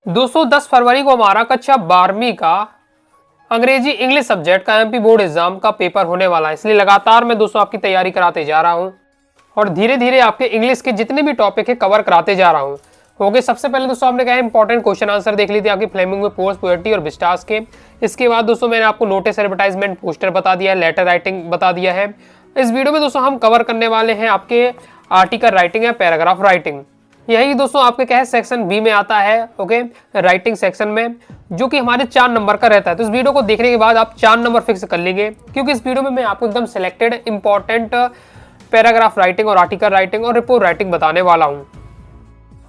210 फरवरी को हमारा कक्षा 12वीं का अंग्रेजी इंग्लिश सब्जेक्ट का एमपी बोर्ड एग्जाम का पेपर होने वाला है, इसलिए लगातार मैं दोस्तों आपकी तैयारी कराते जा रहा हूं और धीरे धीरे आपके इंग्लिश के जितने भी टॉपिक है कवर कराते जा रहा हूं। ओके, सबसे पहले दोस्तों आपने कहा इंपॉर्टेंट क्वेश्चन आंसर देख ली थी आपकी फ्लेमिंग में पोस्ट पोएट्री और विस्टास के। इसके बाद दोस्तों मैंने आपको नोटिस एडवर्टाइजमेंट पोस्टर बता दिया है, लेटर राइटिंग बता दिया है। इस वीडियो में दोस्तों हम कवर करने वाले हैं आपके आर्टिकल राइटिंग या पैराग्राफ राइटिंग। यही दोस्तों आपके क्या है सेक्शन बी में आता है, ओके, राइटिंग सेक्शन में, जो कि हमारे 4 नंबर का रहता है। तो इस वीडियो को देखने के बाद आप 4 नंबर फिक्स कर लेंगे, क्योंकि इस वीडियो में मैं आपको एकदम सिलेक्टेड इंपॉर्टेंट पैराग्राफ राइटिंग और आर्टिकल राइटिंग और रिपोर्ट राइटिंग बताने वाला हूं।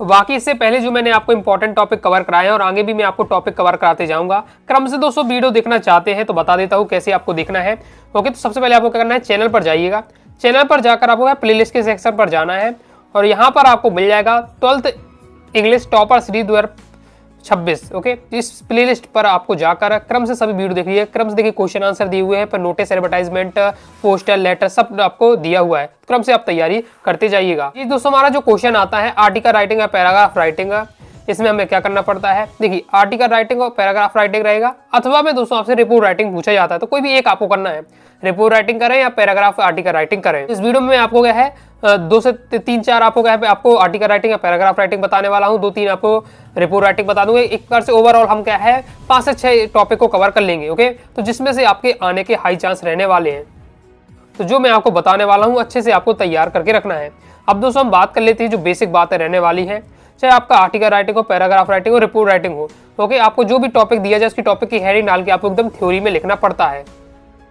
बाकी इससे पहले जो मैंने आपको इंपॉर्टेंट टॉपिक कवर कराए हैं और आगे भी मैं आपको टॉपिक कवर कराते जाऊंगा क्रम से। दोस्तों वीडियो देखना चाहते हैं तो बता देता हूं कैसे आपको देखना है। ओके, तो सबसे पहले आपको क्या करना है, चैनल पर जाइएगा। चैनल पर जाकर आपको प्लेलिस्ट के सेक्शन पर जाना है और यहाँ पर आपको मिल जाएगा 12th English topper series 2026। Okay, इस प्लेलिस्ट पर आपको जाकर क्रम से सभी वीडियो देखिए, क्रम से देखिए, क्वेश्चन आंसर दिए हुए हैं, पर नोटिस एडवर्टाइजमेंट पोस्टर लेटर सब आपको दिया हुआ है। क्रम से आप तैयारी करते जाइएगा। ये दोस्तों हमारा जो क्वेश्चन आता है आर्टिकल राइटिंग या पैराग्राफ राइटिंग, इसमें हमें क्या करना पड़ता है, देखिए आर्टिकल राइटिंग और पैराग्राफ राइटिंग रहेगा, अथवा में दोस्तों आपसे रिपोर्ट राइटिंग पूछा जाता है, तो कोई भी एक आपको करना है, रिपोर्ट राइटिंग करें या पैराग्राफ आर्टिकल राइटिंग करें। इस वीडियो में आपको क्या है 2 से 3-4 आपको क्या है, आपको आर्टिकल राइटिंग या पैराग्राफ राइटिंग बताने वाला हूं, 2-3 आपको रिपोर्ट राइटिंग बता दूंगा। एक बार से ओवरऑल हम क्या है 5 से 6 टॉपिक को कवर कर लेंगे। ओके, तो जिसमें से आपके आने के हाई चांस रहने वाले हैं। तो जो मैं आपको बताने वाला हूं अच्छे से आपको तैयार करके रखना है। अब दोस्तों हम बात कर लेते हैं जो बेसिक बातें रहने वाली है, चाहे आपका आर्टिकल राइटिंग हो, पैराग्राफ राइटिंग हो, रिपोर्ट राइटिंग हो। ओके, आपको जो भी टॉपिक दिया जाए उसकी टॉपिक की हेडिंग डाल के आपको एकदम थ्योरी में लिखना पड़ता है।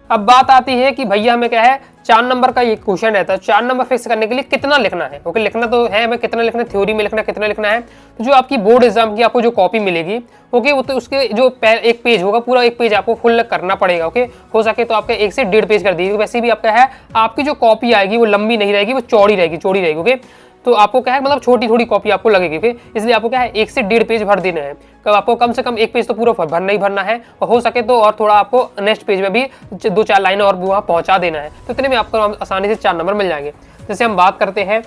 अब बात आती है कि भैया हमें क्या है 4 नंबर का ये क्वेश्चन रहता है, 4 नंबर फिक्स करने के लिए कितना लिखना है। ओके, लिखना तो है हमें, कितना लिखना है, थ्योरी में लिखना कितना लिखना है। तो जो आपकी बोर्ड एग्जाम की आपको जो कॉपी मिलेगी, ओके, वो तो उसके जो एक पेज होगा, पूरा एक पेज आपको फुल करना पड़ेगा। ओके, हो सके तो आपका 1 से 1.5 पेज कर दीजिए। वैसे भी आपका है आपकी जो कॉपी आएगी वो लंबी नहीं रहेगी, वो चौड़ी रहेगी। ओके, तो आपको क्या है मतलब छोटी थोड़ी कॉपी आपको लगेगी। ओके, इसलिए आपको क्या है 1 से 1.5 पेज भर देना है। कब आपको कम से कम 1 पेज तो पूरा भरना ही भरना है, और हो सके तो और थोड़ा आपको नेक्स्ट पेज में भी 2-4 लाइनें और वहाँ पहुँचा देना है। तो इतने में आपको आसानी से 4 नंबर मिल जाएंगे। जैसे हम बात करते हैं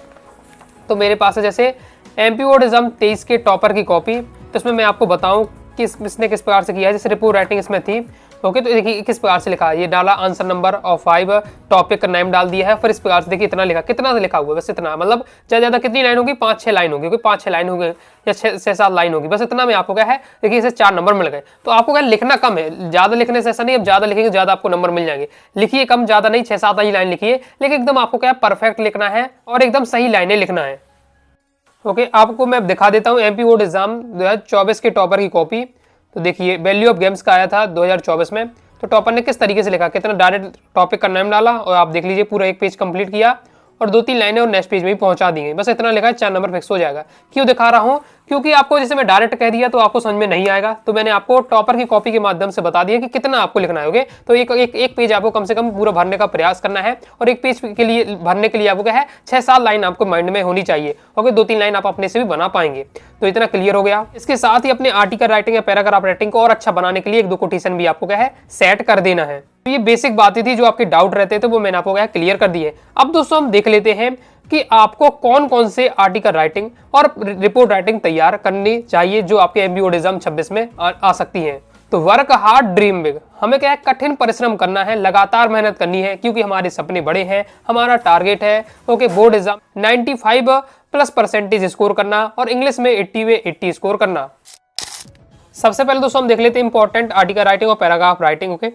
तो मेरे पास है जैसे एमपी बोर्ड एग्जाम 23 के टॉपर की कॉपी, तो इसमें मैं आपको बताऊँ कि इसने किस प्रकार से किया है। जैसे रिपोर्ट राइटिंग इसमें थी। ओके, तो देखिए किस प्रकार से लिखा है, ये डाला आंसर नंबर और 5 टॉपिक का नेम डाल दिया है, फिर इस प्रकार से देखिए इतना लिखा, कितना लिखा हुआ है बस इतना, मतलब ज़्यादा कितनी लाइन होगी, 5-6 लाइन होगी, 5-6 लाइन होगी या 6-7 लाइन होगी, बस इतना में आपको क्या है देखिए इसे 4 नंबर मिल गए। तो आपको क्या लिखना कम है, ज़्यादा लिखने से ऐसा नहीं, अब ज़्यादा लिखेंगे ज़्यादा आपको नंबर मिल जाएंगे। लिखिए कम, ज़्यादा नहीं, 6-7 ही लाइन लिखिए, लेकिन एकदम आपको क्या परफेक्ट लिखना है और एकदम सही लाइनें लिखना है। ओके, आपको मैं दिखा देता हूँ एमपी बोर्ड एग्जाम 2024 के टॉपर की कॉपी। तो देखिए वैल्यू ऑफ गेम्स का आया था 2024 में, तो टॉपर ने किस तरीके से लिखा, कितना डायरेक्ट टॉपिक का नाम डाला और आप देख लीजिए पूरा 1 पेज कंप्लीट किया और 2-3 लाइनें और नेक्स्ट पेज में भी पहुंचा दी गई, बस इतना लिखा है, 4 नंबर फिक्स हो जाएगा। क्यों दिखा रहा हूं, क्योंकि आपको जैसे मैं डायरेक्ट कह दिया तो आपको समझ में नहीं आएगा, तो मैंने आपको टॉपर की कॉपी के माध्यम से बता दिया कि कितना आपको लिखना है। तो एक पेज आपको कम से कम पूरा भरने का प्रयास करना है, और 1 पेज के लिए भरने के लिए आपको क्या है 6-7 लाइन आपको माइंड में होनी चाहिए। ओके, 2-3 लाइन आप अपने से भी बना पाएंगे। तो इतना क्लियर हो गया। इसके साथ ही अपने आर्टिकल राइटिंग या पैराग्राफ राइटिंग को और अच्छा बनाने के लिए 1-2 कोटेशन भी आपको क्या है सेट कर देना है। तो ये बेसिक बातें थी जो आपके डाउट रहते थे, वो मैंने आपको क्या क्लियर कर दिए। अब दोस्तों हम देख लेते हैं कि आपको कौन कौन से आर्टिकल राइटिंग और रिपोर्ट राइटिंग तैयार करनी चाहिए जो आपके एमपी बोर्ड एग्जाम 26 में आ सकती हैं। तो वर्क हार्ड ड्रीम बिग, हमें क्या है कठिन परिश्रम करना है, लगातार मेहनत करनी है, क्योंकि हमारे सपने बड़े हैं, हमारा टारगेट है। ओके, बोर्ड एग्जाम 95+ % स्कोर करना और इंग्लिश में 80 में 80 स्कोर करना। सबसे पहले दोस्तों हम देख लेते हैं इंपॉर्टेंट आर्टिकल राइटिंग और पैराग्राफ राइटिंग। ओके,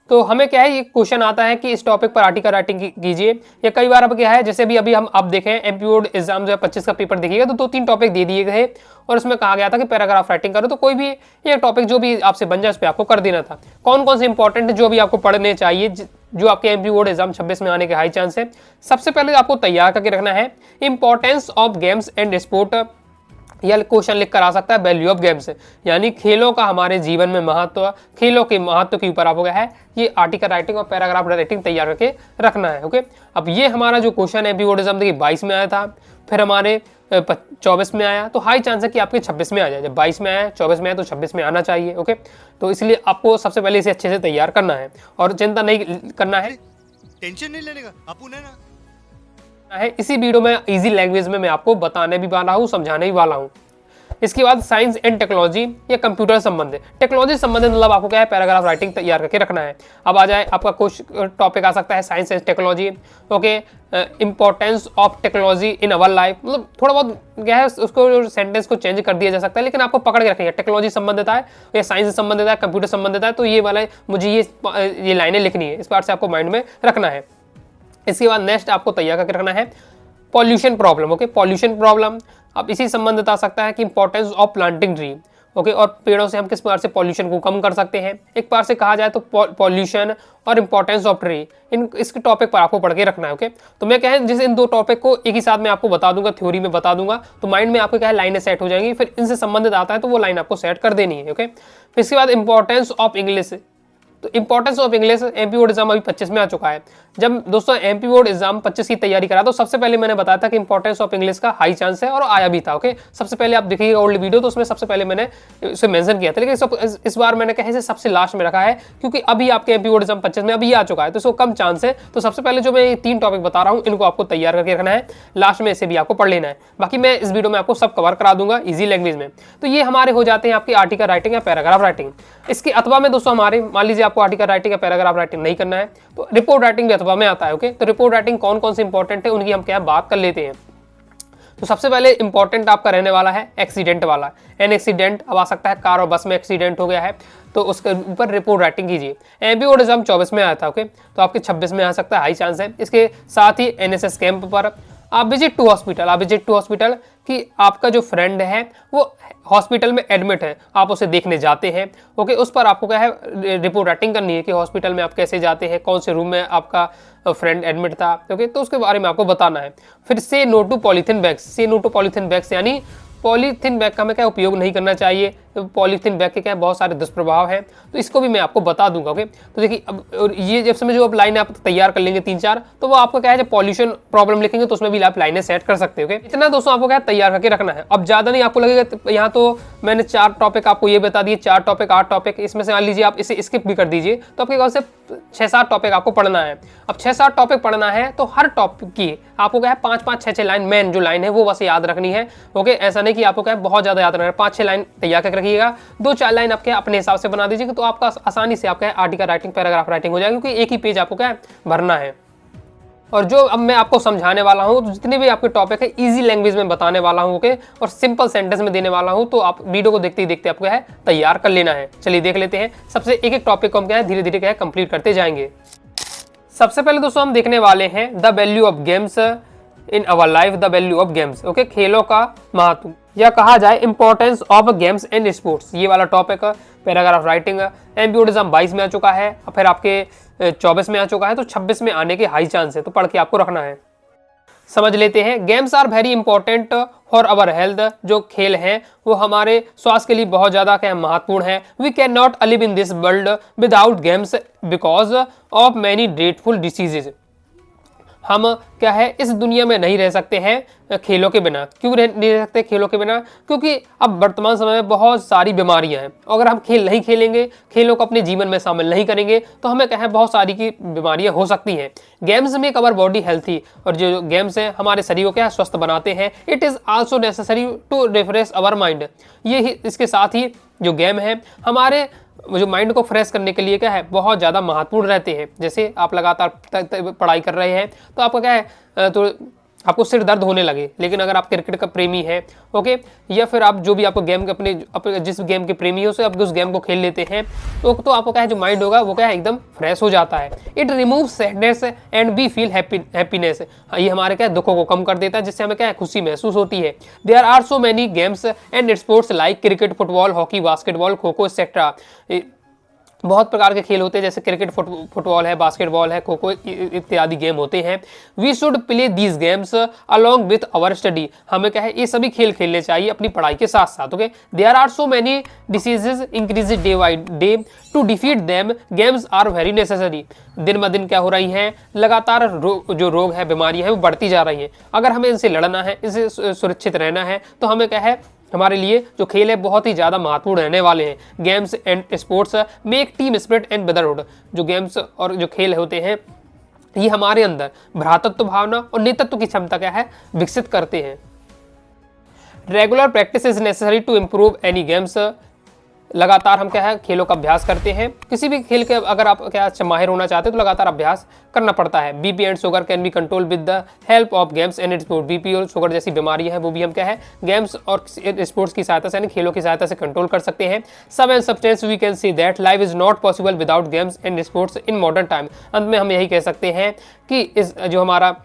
तो हमें क्या है ये क्वेश्चन आता है कि इस टॉपिक पर आर्टिकल राइटिंग कीजिए, या कई बार अब क्या है जैसे भी अभी हम अब देखें एमपी बोर्ड एग्जाम 2025 का पेपर देखिएगा तो 2-3 टॉपिक दे दिए गए और उसमें कहा गया था कि पैराग्राफ राइटिंग करो, तो कोई भी एक टॉपिक जो भी आपसे बन जाए उस पर आपको कर देना था। कौन कौन से इंपॉर्टेंट जो भी आपको पढ़ने चाहिए जो आपके एमपी बोर्ड एग्जाम 26 में आने के हाई चांस है। सबसे पहले आपको तैयार करके रखना है importance of games and sport, यह क्वेश्चन लिख कर आ सकता है वैल्यू ऑफ गेम्स, यानी खेलों का हमारे जीवन में महत्व, खेलों के महत्व के ऊपर आपको क्या है ये आर्टिकल राइटिंग और पैराग्राफ राइटिंग तैयार करके रखना है। ओके, अब ये हमारा जो क्वेश्चन है एमपी बोर्ड एग्जाम देखिए 22 में आया था, फिर हमारे 24 में आया, तो हाई चांस है कि आपके 26 में आ जाए। जब 22 में आया, 24 में आया, तो 26 में आना चाहिए। ओके, तो इसलिए आपको सबसे पहले इसे अच्छे से तैयार करना है और चिंता नहीं करना है, टेंशन नहीं लेने का अपन है ना है इसी वीडियो में इजी लैंग्वेज में मैं आपको बताने भी वाला हूँ, समझाने भी वाला हूँ। इसके बाद साइंस एंड टेक्नोलॉजी या कंप्यूटर संबंधित, टेक्नोलॉजी संबंधित मतलब आपको क्या है पैराग्राफ राइटिंग तैयार करके रखना है। अब आ जाए आपका कुछ टॉपिक आ सकता है science and technology, okay, importance of technology in our life, मतलब थोड़ा बहुत क्या है उसको सेंटेंस को चेंज कर दिया जा सकता है, लेकिन आपको पकड़ के रखनी है। टेक्नोलॉजी संबंधित है या साइंस से संबंधित है, कंप्यूटर संबंधित है, तो ये वाला मुझे ये लाइनें लिखनी है, इस बार से आपको माइंड में रखना है। इसके बाद नेक्स्ट आपको तैयार करके रखना है pollution problem, okay, pollution problem. अब इसी संबंधित आ सकता है कि importance of planting tree, okay, और पेड़ों से हम किस प्रकार से पॉल्यूशन को कम कर सकते हैं। एक बार से कहा जाए तो पॉल्यूशन और इंपॉर्टेंस ऑफ ट्री, इसके टॉपिक पर आपको पढ़ के रखना है, ओके। तो मैं क्या है जैसे इन दो टॉपिक को एक ही साथ में आपको बता दूंगा, थ्योरी में बता दूंगा, तो माइंड में आपको क्या है लाइनें सेट हो जाएंगी, फिर इनसे संबंधित आता है तो वो लाइन आपको सेट कर देनी है, ओके। फिर इसके बाद इंपॉर्टेंस ऑफ इंग्लिश, तो importance of English MP board exam अभी 25 में आ चुका है। जब दोस्तों एमपी बोर्ड एग्जाम 25 की तैयारी करा तो सबसे पहले मैंने बताया था कि इंपॉर्टेंस ऑफ इंग्लिश का हाई चांस है और आया भी था, ओके। सबसे पहले आप देखिएगा ओल्ड वीडियो, तो उसमें सबसे पहले मैंने इसे मेंशन किया था, लेकिन इस बार मैंने कहा इसे सबसे लास्ट में रखा है क्योंकि अभी आपके एमपी बोर्ड एग्जाम 25 में अभी आ चुका है, तो इसको कम चांस है। तो सबसे पहले जो मैं ये 3 टॉपिक बता रहा हूँ इनको आपको तैयार करके रखना है, लास्ट में इसे भी आपको पढ़ लेना है। बाकी मैं इस वीडियो में आपको सब कवर करा दूंगा ईजी लैंग्वेज में। तो ये हमारे हो जाते हैं आपकी आर्टिकल राइटिंग या पैराग्राफ राइटिंग। इसके अथवा में दोस्तों हमारे मान लीजिए आपको आर्टिकल राइटिंग या पैराग्राफ राइटिंग नहीं करना है तो रिपोर्ट राइटिंग भी अथवा में आता है, ओके। तो रिपोर्ट राइटिंग कौन कौन से इंपॉर्टेंट है उनकी हम क्या बात कर लेते हैं। तो सबसे पहले इंपॉर्टेंट आपका रहने वाला है एक्सीडेंट वाला। एन एक्सीडेंट अब आ सकता है, कार और बस में एक्सीडेंट हो गया है तो उसके ऊपर रिपोर्ट राइटिंग कीजिए। एमपी बोर्ड एग्जाम 24 में आया था, ओके, तो आपके 26 में आ सकता है, हाई चांस है। इसके साथ ही एनएसएस कैंप पर आप विजिट टू हॉस्पिटल कि आपका जो फ्रेंड है वो हॉस्पिटल में एडमिट है, आप उसे देखने जाते हैं, ओके। उस पर आपको क्या है रिपोर्ट राइटिंग करनी है कि हॉस्पिटल में आप कैसे जाते हैं, कौन से रूम में आपका फ्रेंड एडमिट था, ओके, तो उसके बारे में आपको बताना है। फिर से नो टू पॉलीथीन बैग्स, यानी पॉलीथीन बैग का हमें क्या उपयोग नहीं करना चाहिए। तो पॉलीथीन बैग के क्या बहुत सारे दुष्प्रभाव हैं, तो इसको भी मैं आपको बता दूंगा, ओके। तो देखिए अब ये जब समय जो अब लाइन आप तैयार कर लेंगे 3-4, तो वो आपको क्या है जब पॉल्यूशन प्रॉब्लम लिखेंगे तो उसमें भी आप लाइनें सेट कर सकते हो, ओके। इतना दोस्तों आपको क्या तैयार करके रखना है। अब ज्यादा नहीं आपको लगेगा यहाँ तो मैंने 4 टॉपिक आपको ये बता दिए, 4 टॉपिक 8 टॉपिक, इसमें से मान लीजिए आप इसे स्किप भी कर दीजिए तो आपके पास से 6-7 टॉपिक आपको पढ़ना है। अब 6-7 टॉपिक पढ़ना है तो हर टॉपिक की आपको क्या है 5-5, 6-6 लाइन, मेन जो लाइन है वो बस याद रखनी है, ओके। ऐसा नहीं कि आपको क्या है बहुत ज्यादा याद रखना है, 5-6 लाइन तैयार करके रखिएगा, 2-4 लाइन आपके अपने हिसाब से बना दीजिएगा तो आपका आसानी से आपका आर्टिकल राइटिंग पैराग्राफ राइटिंग हो जाएगा, क्योंकि एक ही पेज आपको क्या है भरना है। और जो अब मैं आपको समझाने वाला हूं तो जितने भी आपके टॉपिक है इजी लैंग्वेज में बताने वाला हूं, ओके, और सिंपल सेंटेंस में देने वाला हूं, तो आप वीडियो को देखते ही देखते आपको है तैयार कर लेना है। चलिए देख लेते हैं, सबसे एक टॉपिक को हम क्या है धीरे धीरे क्या है कंप्लीट करते जाएंगे। सबसे पहले दोस्तों हम देखने वाले हैं the value of games in our life, the value of games, okay, खेलों का महत्व या कहा जाए importance of games and sports, ये वाला topic paragraph writing MP board exam 22 में आ चुका है, फिर आपके 24 में आ चुका है, तो 26 में आने के हाई चांस है, तो पढ़ के आपको रखना है। समझ लेते हैं, games are very important for our health, जो खेल हैं वो हमारे स्वास्थ्य के लिए बहुत ज़्यादा क्या महत्वपूर्ण है। We can not live in this world without games because of many dreadful diseases, हम क्या है इस दुनिया में नहीं रह सकते हैं खेलों के बिना। क्यों नहीं रह सकते खेलों के बिना? क्योंकि अब वर्तमान समय में बहुत सारी बीमारियां हैं, अगर हम खेल नहीं खेलेंगे, खेलों को अपने जीवन में शामिल नहीं करेंगे तो हमें क्या है बहुत सारी की बीमारियां हो सकती हैं। Games make our body healthy, और जो गेम्स हैं हमारे शरीर को क्या स्वस्थ बनाते हैं। It is also necessary to refresh our mind, ये ही इसके साथ ही जो गेम है हमारे जो माइंड को फ्रेश करने के लिए क्या है बहुत ज़्यादा महत्वपूर्ण रहते हैं। जैसे आप लगातार पढ़ाई कर रहे हैं तो आपका क्या है तो आपको सिर दर्द होने लगे, लेकिन अगर आप क्रिकेट का प्रेमी है, ओके, या फिर आप जो भी आपको गेम के अपने जिस गेम के प्रेमी हो से आप उस गेम को खेल लेते हैं तो आपको क्या है जो माइंड होगा वो क्या है एकदम फ्रेश हो जाता है। It remove sadness and be feel happiness, ये हमारे क्या दुखों को कम कर देता है, जिससे हमें क्या है खुशी महसूस होती है। There are so many games and sports like cricket, football, hockey, basketball, kho kho etcetera, बहुत प्रकार के खेल होते हैं, जैसे क्रिकेट, फुटबॉल है, बास्केटबॉल है, खो खो इत्यादि गेम होते हैं। We should play these games along with our study, हमें क्या है ये सभी खेल खेलने चाहिए अपनी पढ़ाई के साथ साथ। Okay, there are so many diseases increase day by day, to defeat them games are very necessary, दिन ब दिन क्या हो रही हैं लगातार जो रोग है, बीमारियां हैं वो बढ़ती जा रही हैं। अगर हमें इनसे लड़ना है, इनसे सुरक्षित रहना है तो हमें क्या है हमारे लिए जो खेल है बहुत ही ज़्यादा महत्वपूर्ण रहने वाले हैं। Games and sports make team spirit and brotherhood, जो गेम्स और जो खेल होते हैं ये हमारे अंदर भ्रातृत्व भावना और नेतृत्व की क्षमता क्या है विकसित करते हैं। Regular practice is necessary to improve any games. लगातार हम क्या है खेलों का अभ्यास करते हैं। किसी भी खेल के अगर आप क्या माहिर होना चाहते हैं तो लगातार अभ्यास करना पड़ता है। BP and sugar can be control with the help of games and sport. BP और शुगर जैसी बीमारियां हैं वो भी हम क्या है गेम्स और स्पोर्ट्स की सहायता से यानी खेलों की सहायता से कंट्रोल कर सकते हैं। Sum and substance we can see that life is not possible without games and sports in modern time. अंत में हम यही कह सकते हैं कि इस जो हमारा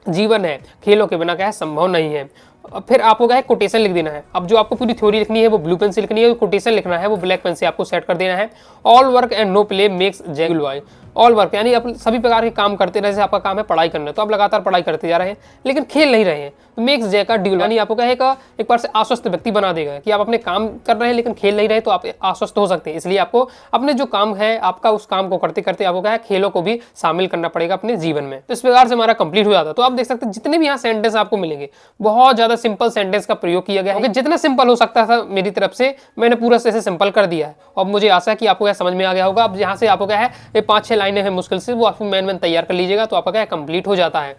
जीवन है खेलों के बिना क्या है संभव नहीं है। अब फिर आपको क्या है कोटेशन लिख देना है। अब जो आपको पूरी थ्योरी लिखनी है वो ब्लू पेन से लिखनी है, कोटेशन लिखना है वो ब्लैक पेन से आपको सेट कर देना है। All work and no play makes Jack boy. All work यानी आप सभी प्रकार के काम करते रहे, जैसे आपका काम है पढ़ाई करना, तो आप लगातार पढ़ाई करते जा रहे हैं लेकिन खेल नहीं रहे हैं, तो मेक्स जैक ड्यूल यानी आपको क्या है एक बार से आश्वस्त व्यक्ति बना देगा कि आप अपने काम कर रहे हैं लेकिन खेल नहीं रहे तो आप आश्वस्त हो सकते हैं। इसलिए आपको अपने जो काम है आपका उस काम को करते करते आपको क्या है खेलों को भी शामिल करना पड़ेगा अपने जीवन में। तो इस प्रकार से हमारा कंप्लीट हो जाता है। तो आप देख सकते हैं जितने भी यहाँ सेंटेंस आपको मिलेंगे बहुत ज्यादा सिंपल सेंटेंस का प्रयोग किया गया है। जितना सिंपल हो सकता था मेरी तरफ से मैंने पूरा से सिंपल कर दिया है और मुझे आशा है कि आपको समझ में आ गया होगा। अब यहाँ से आपको क्या है ये 5-6 लाइनें हैं मुश्किल से, वो आपको मैन तैयार कर लीजिएगा तो आपका क्या कंप्लीट हो जाता है।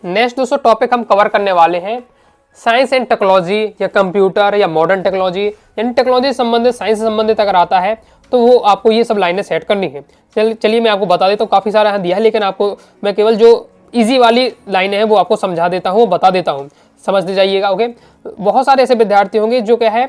नेक्स्ट दोस्तों टॉपिक हम कवर करने वाले हैं साइंस एंड टेक्नोलॉजी या कंप्यूटर या मॉडर्न टेक्नोलॉजी, यानी टेक्नोलॉजी संबंधित साइंस से संबंधित अगर आता है तो वो आपको ये सब लाइनें सेट करनी है। चलिए मैं आपको बता देता हूँ, काफ़ी सारा यहाँ दिया है लेकिन आपको मैं केवल जो ईजी वाली लाइनें हैं वो आपको समझा देता हूँ, बता देता हूँ, समझ जाइएगा। ओके, बहुत सारे ऐसे विद्यार्थी होंगे जो क्या है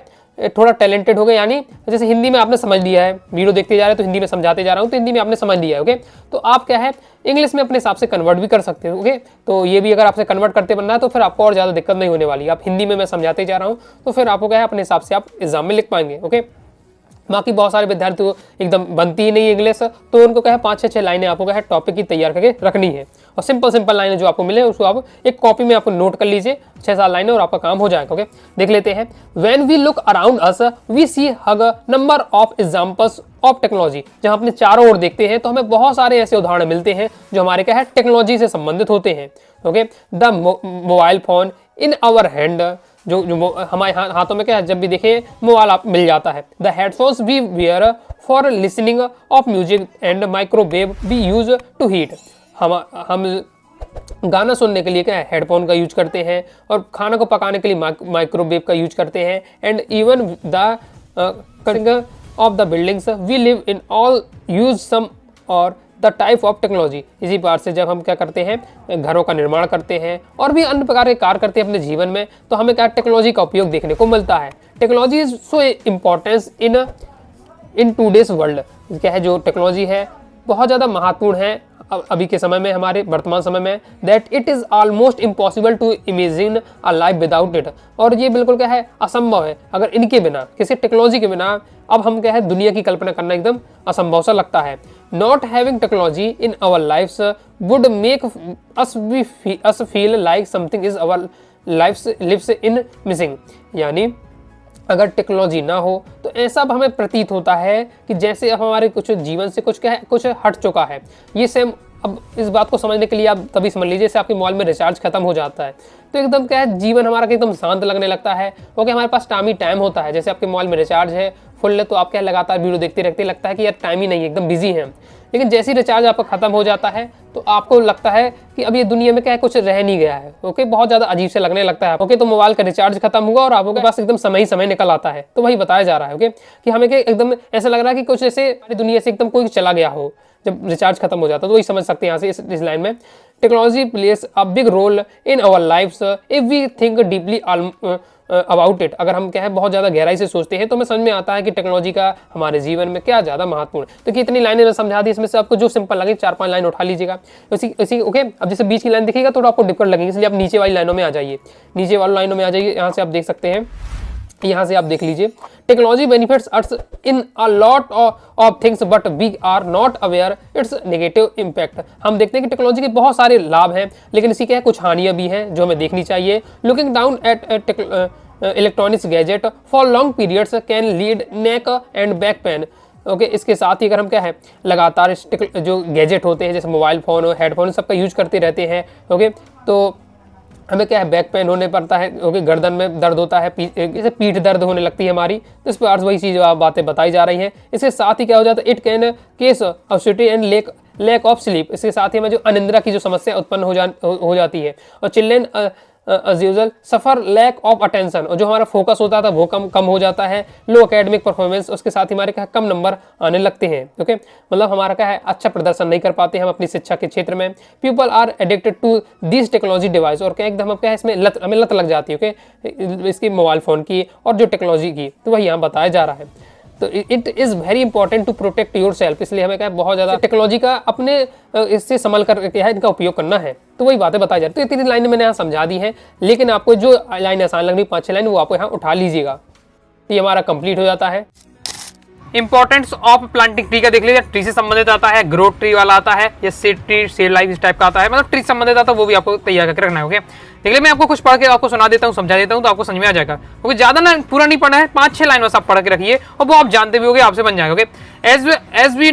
थोड़ा टैलेंटेड हो गए, यानी जैसे हिंदी में आपने समझ लिया है, वीडियो देखते जा रहे हैं तो हिंदी में समझाते जा रहा हूँ तो हिंदी में आपने समझ लिया है। ओके, तो आप क्या है इंग्लिश में अपने हिसाब से कन्वर्ट भी कर सकते हो। ओके, तो ये भी अगर आपसे कन्वर्ट करते बनना है तो फिर आपको और ज़्यादा दिक्कत नहीं होने वाली। आप हिंदी में मैं समझाते जा रहा हूँ तो फिर आपको क्या है अपने हिसाब से आप एग्जाम में लिख पाएंगे। ओके, बाकी बहुत सारे विद्यार्थी को एकदम बनती ही नहीं है इंग्लिश, तो उनको क्या है 5-6 लाइनें आपको क्या है टॉपिक की तैयार करके रखनी है और सिंपल लाइनें जो आपको मिले उसको आप एक कॉपी में आपको नोट कर लीजिए 6-7 लाइनें और आपका काम हो जाएगा। ओके, देख लेते हैं। When we look around us we see huge number of examples of technology. जहां अपने चारों ओर देखते हैं तो हमें बहुत सारे ऐसे उदाहरण मिलते हैं जो हमारे क्या है टेक्नोलॉजी से संबंधित होते हैं। Okay, the mobile phone in our hand, जो हमारे हाथों में क्या है जब भी देखें मोबाइल आप मिल जाता है। The headphones we wear for listening of music and microwave we use to heat. हम गाना सुनने के लिए क्या है हेडफोन का यूज करते हैं और खाना को पकाने के लिए माइक्रोवेव का यूज करते हैं। And even the of the buildings we live in all use some और द टाइप ऑफ टेक्नोलॉजी। इसी बात से जब हम क्या करते हैं घरों का निर्माण करते हैं और भी अन्य प्रकार के कार्य करते हैं अपने जीवन में तो हमें क्या टेक्नोलॉजी का उपयोग देखने को मिलता है। Technology is so importance in today's world. क्या है जो टेक्नोलॉजी है बहुत ज़्यादा महत्वपूर्ण है अभी के समय में, हमारे वर्तमान समय में, that it is almost impossible to imagine a life without it. और ये बिल्कुल क्या है असंभव है अगर इनके बिना, किसी टेक्नोलॉजी के बिना अब हम क्या है दुनिया की कल्पना करना एकदम असंभव सा लगता है। Not having technology in our lifes would make us feel like something is our lives in missing. यानी अगर टेक्नोलॉजी ना हो तो ऐसा अब हमें प्रतीत होता है कि जैसे अब हमारे कुछ जीवन से कुछ क्या है कुछ हट चुका है। ये सेम अब इस बात को समझने के लिए आप तभी समझ लीजिए जैसे आपके मोबाइल में रिचार्ज खत्म हो जाता है तो एकदम क्या है जीवन हमारा एकदम शांत लगने लगता है क्योंकि हमारे पास टाइम होता है। जैसे आपके मोबाइल में रिचार्ज है फुल है तो आप क्या लगातार वीडियो देखते रहते लगता है कि यार टाइम ही नहीं है, एकदम बिजी है। लेकिन जैसे ही रिचार्ज आपका खत्म हो जाता है तो आपको लगता है कि अब ये दुनिया में क्या है कुछ रह नहीं गया है। ओके, बहुत ज़्यादा अजीब से लगने लगता है। ओके, तो मोबाइल का रिचार्ज खत्म हुआ और आपके पास एकदम समय ही समय निकल आता है। तो वही बताया जा रहा है ओके कि हमें क्या एकदम ऐसा लग रहा है कि कुछ ऐसे हमारी दुनिया से एकदम कोई चला गया हो जब रिचार्ज खत्म हो जाता है। तो वही समझ सकते हैं यहाँ से इस लाइन में technology place a big role in our lifes if we think deeply about it. अगर हम क्या है बहुत ज़्यादा गहराई से सोचते हैं तो हमें समझ में आता है कि टेक्नोलॉजी का हमारे जीवन में क्या ज़्यादा महत्वपूर्ण है। तो कितनी लाइनें ने समझा दी, इसमें से आपको जो सिंपल लगे 4-5 लाइन उठा लीजिएगा इसी ओके। अब जैसे बीच की लाइन दिखेगा तो आपको डिफिकल्ट लगेगी, इसलिए आप नीचे वाली लाइनों में आ जाइए, नीचे वाली लाइनों में आ जाइए। यहाँ से आप देख सकते हैं, यहाँ से आप देख लीजिए technology benefits us in a lot of things but we are not aware its negative impact. हम देखते हैं कि टेक्नोलॉजी के बहुत सारे लाभ हैं लेकिन इसी के कुछ हानियां भी हैं जो हमें देखनी चाहिए। Looking down at electronics gadget for long periods can lead neck and back pain. Okay, इसके साथ ही अगर हम क्या है लगातार जो गैजेट होते हैं जैसे मोबाइल फ़ोन और हेडफोन सबका यूज करते रहते हैं ओके तो हमें क्या है बैक पेन होने पड़ता है। ओके, गर्दन में दर्द होता है, जैसे पीठ दर्द होने लगती है हमारी। तो इस पर आज वही चीज़ बातें बताई जा रही हैं। इसके साथ ही क्या हो जाता है it can cause obesity and lack of sleep. इसके साथ ही हमें जो अनिंद्रा की जो समस्या उत्पन्न हो जाती है। और children as usual suffer lack of attention, और जो हमारा फोकस होता था वो कम हो जाता है। लो एकेडमिक परफॉर्मेंस, उसके साथ ही हमारे क्या कम नंबर आने लगते हैं। ओके, मतलब हमारा क्या है अच्छा प्रदर्शन नहीं कर पाते हम अपनी शिक्षा के क्षेत्र में। People are addicted to this technology device, और क्या एकदम क्या है इसमें हमें लत लग जाती है। ओके, इसकी मोबाइल फ़ोन की और जो टेक्नोलॉजी की, तो वही यहाँ बताया जा रहा है। तो it is very important to protect yourself, इसलिए हमें क्या बहुत ज़्यादा टेक्नोलॉजी का अपने इससे संभल कर क्या है इनका उपयोग करना है। तो वही बातें बताई जाती है। तो 3 लाइनें मैंने यहाँ समझा दी हैं, लेकिन आपको जो लाइन आसान लग रही 5-6 लाइन वो आपको यहाँ उठा लीजिएगा। ये हमारा कंप्लीट हो जाता है। इंपॉर्टेंस ऑफ प्लांटिंग ट्री का देख लीजिए, ट्री से संबंधित आता है, ग्रोथ ट्री वाला आता है, या सीड ट्री, सीड लाइफ इस टाइप का आता है, मतलब ट्री संबंधित आता है, वो भी आपको तैयार करके रखना है। ओके, देख लीजिए मैं आपको कुछ पढ़ के आपको सुना देता हूँ, समझा देता हूँ, तो आपको समझ में आ जाएगा। क्योंकि ज्यादा ना पूरा नहीं पढ़ना है, 5-6 लाइन बस आप पढ़ के रखिए और वो आप जानते भी होगे, आपसे बन जाएगा। Okay, as we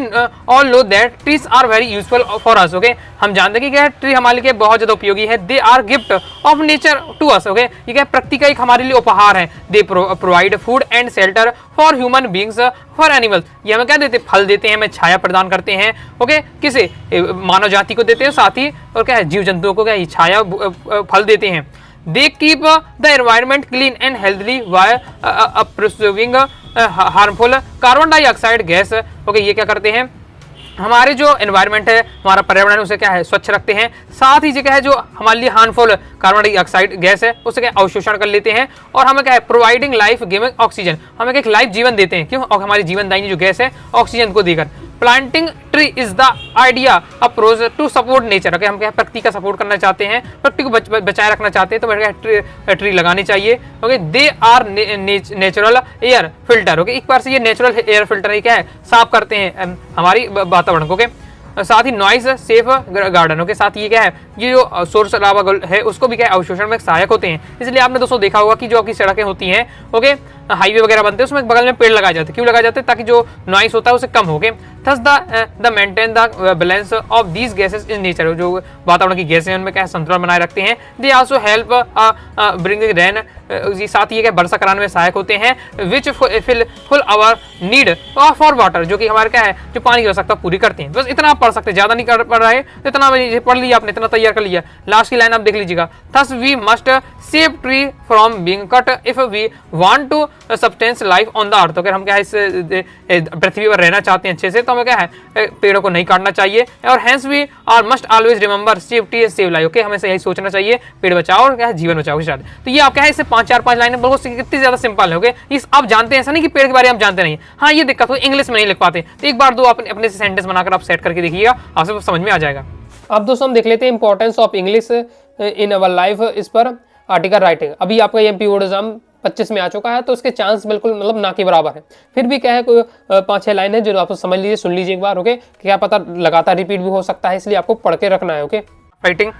all know that trees are very useful for us. Okay, हम जानते हैं कि क्या ट्री हमारे लिए बहुत ज्यादा उपयोगी है। They are gift of nature to us. Okay, ये क्या प्रकृति का एक हमारे लिए उपहार है। They provide food and shelter for human beings, for animals. ये हमें क्या देते हैं, फल देते हैं, हमें छाया प्रदान करते हैं। ओके, किसे, मानव जाति को देते हैं, साथ ही और क्या है जीव जंतुओं को क्या ये छाया फल देते हैं। They keep the environment clean and healthy Y preserving harmful carbon dioxide gas. Okay, ये क्या करते हैं, हमारे जो एनवायरनमेंट है, हमारा पर्यावरण, उसे क्या है स्वच्छ रखते हैं। साथ ही क्या है जो हमारे लिए हार्मफुल कार्बन डाइऑक्साइड गैस है उसे क्या अवशोषण कर लेते हैं। और हमें क्या है प्रोवाइडिंग लाइफ गिविंग ऑक्सीजन, हमें एक लाइफ जीवन देते हैं। क्यों, और हमारी जीवनदायिनी जो गैस है ऑक्सीजन को देकर। Planting tree is the idea approach to support nature. अगर हम क्या प्रकृति का सपोर्ट करना चाहते हैं, प्रकृति को बचाए रखना चाहते हैं, तो हमें ट्री लगानी चाहिए। Okay, they are natural air filter. Okay, एक बार से ये नेचुरल एयर फिल्टर ही क्या है साफ करते हैं हमारी वातावरण को। ओके, साथ ही नॉइस सेफ गार्डनों के साथ ये क्या है, ये जो सोर्स लावा है उसको भी क्या अवशोषण में सहायक होते हैं। इसलिए आपने दोस्तों देखा होगा कि जो आपकी सड़कें होती हैं, ओके, हाईवे वगैरह बनते हैं, उसमें बगल में पेड़ लगाए जाते हैं। क्यों लगाए जाते हैं, ताकि जो नॉइस होता है उसे कम हो। Thus the maintain the balance of these gases in nature, जो वातावरण की गैसें हैं उनमें क्या संतुलन बनाए रखते हैं। They also help bring rain, साथ ही क्या वर्षा कराने में सहायक होते हैं। Which full our need for water, जो कि हमारे क्या है जो पानी की आवश्यकता पूरी करते हैं। बस इतना आप पढ़ सकते हैं, ज्यादा नहीं पढ़ रहे, इतना पढ़ लिया आपने, इतना तैयार कर लिया। लास्ट की लाइन आप देख लीजिएगा, thus we must save tree from being cut if we want to substance life on the earth. अगर हम क्या है इस पृथ्वी पर रहना चाहते हैं अच्छे से, तो हमें क्या है पेड़ों को नहीं काटना चाहिए। और hence we are must always remember save tree save life. Okay, हमें यही सोचना चाहिए, पेड़ बचाओ और क्या है जीवन बचाओ के साथ। तो ये आप क्या है इससे 4-5 लाइनें बहुत कितनी ज्यादा सिंपल है। ओके, इस आप जानते हैं, ऐसा नहीं कि पेड़ के बारे में आप जानते नहीं। हाँ, ये दिक्कत हो इंग्लिश में नहीं लिख पाते, तो एक बार दो अपने से सेंटेंस बनाकर आप सेट करके देखिएगा, आपसे समझ में आ जाएगा। अब दोस्तों हम देख लेते हैं importance of English in our life. इस पर आर्टिकल राइटिंग, अभी आपका एमपी बोर्ड एग्जाम 25 में आ चुका है, तो उसके चांस बिल्कुल मतलब ना के बराबर है। फिर भी क्या है कोई 5-6 लाइन है जो आप समझ लीजिए, सुन लीजिए एक बार। ओके, क्या पता लगातार रिपीट भी हो सकता है, इसलिए आपको पढ़ के रखना है। Okay, writing